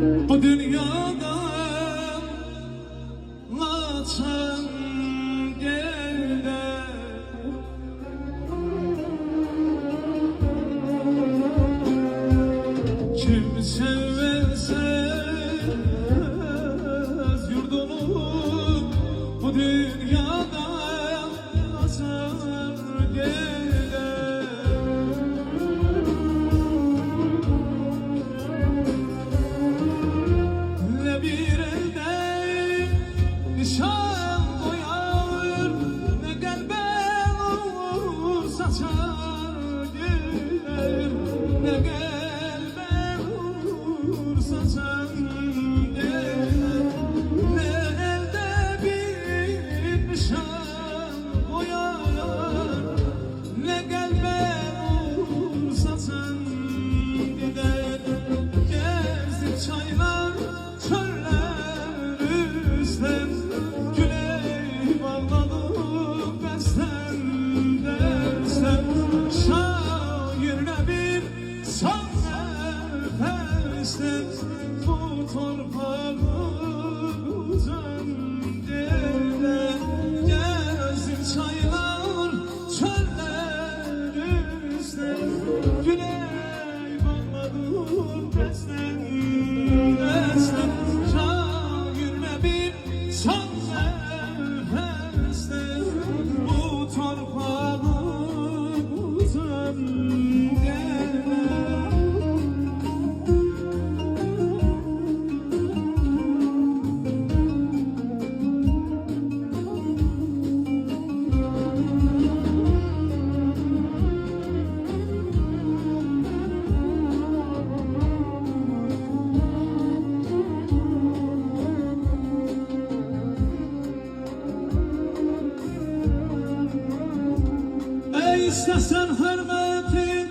Bu dünyada laçan gelde kim sevmez yurdunu bu dünyada laçan gelde nişan koyar ne kalbe nur saçar güler ne kalbe nur saçar güler ne elde bir nişan koyar ne kalbe nur saçar güler gezdik çaylar çöller üstten bu torpağı uzan derde gezdik çaylar çöller üstten güney bağladım besten besten şairle bir son nefeste bu torpağı uzan derde. İstesen hürmetin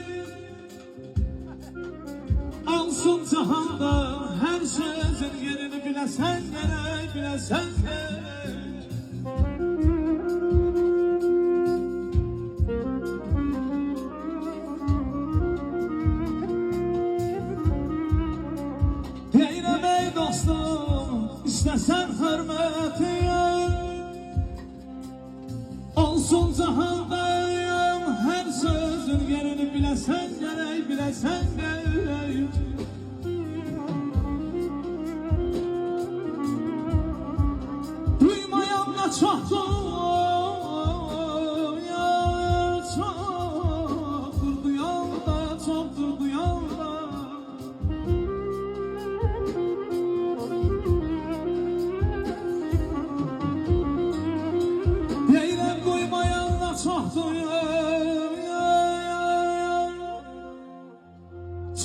alsın cihanda her sözün yerini bilesen gerek bilesen gerek Deyirəm ey dostum istesen hürmetin alsın cihanda her sözün yerini bilesen gerek bilesen gerek duymayanla çoktur ya çoktur duyan da çoktur duyan da deyirəm duymayanla çoktur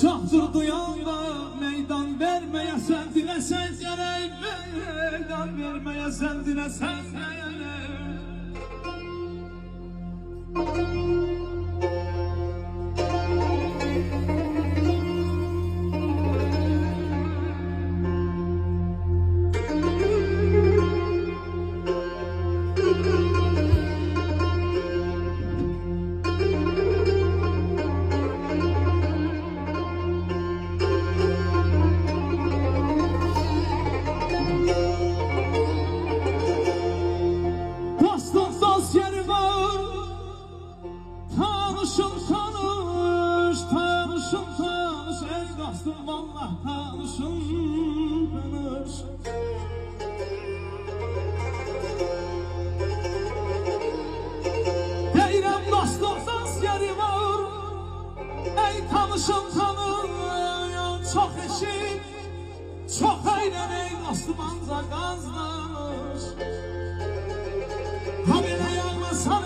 çoktur duyan da meydan vermeyesen dilesen gerek meydan vermeyesen dilesen gerek tanış ey dostum vallah tanışım tanış deyirəm dostum dost yeri var ey tanışım tanış çok eşit çok eğlen ey dostum ancak azmış ha bile yanmasan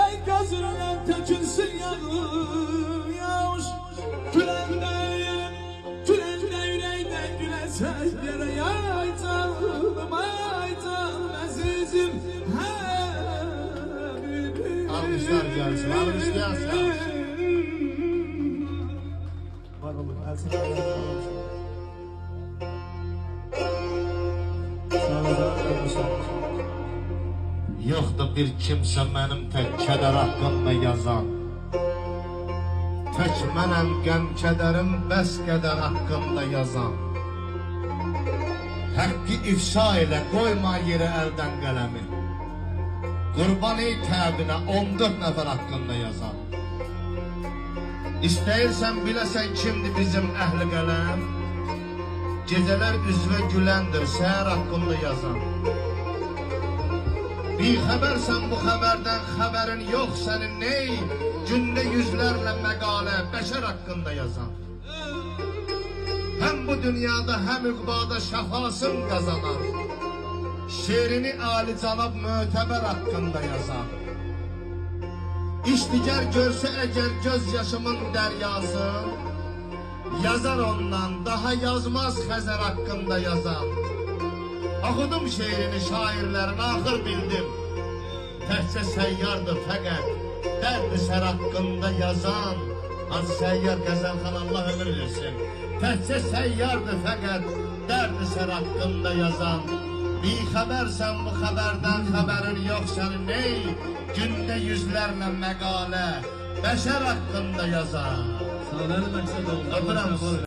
ey gözünden tökülsün yaş Gülende yüreğden gülesen yere ay canım azizim almışlar gelsin almış gelsin var oğlum gelsin Yoxdur bir kimsə mənim tək kədər haqqında yazan Tək mənəm qəm kədərim bəs qədər haqqında yazan. Haqqı ifşa ilə qoyma yeri əldən qələmi. Qurban ey təbinə 14 nəfər haqqında yazan. İstəyirsən biləsən kimdir bizim əhli qələm. Gecələr üzvə güləndir səhər haqqında yazan. Bir xəbərsən bu xəbərdən xəbərin yox sənin ney? Gündə yüzlərlə məqalə bəşər haqqında yazan. Həm bu dünyada həm üqbada şəfasın qazanar. Şeirini âli-cənab mötəbər haqqında yazan. İşdigər görsə əgər göz yaşımın dəryası, yazar ondan daha yazmaz Xəzər haqqında yazan. Oxudum şeirini şairlərin axır bildim. Təhcə səyyardır fəqət dərd-i sər haqqında yazan. Az səyyar Qəzəlxan Allah ömür versin. Təhcə səyyardır fəqət dərd-i sər haqqında yazan. Bir xəbərsən bu xəbərdən xəbərin yox sənin ney? Gündə yüzlərlə məqalə bəşər haqqında yazan. Sağ olun, məqsəd oldu. Öpürəm sizi.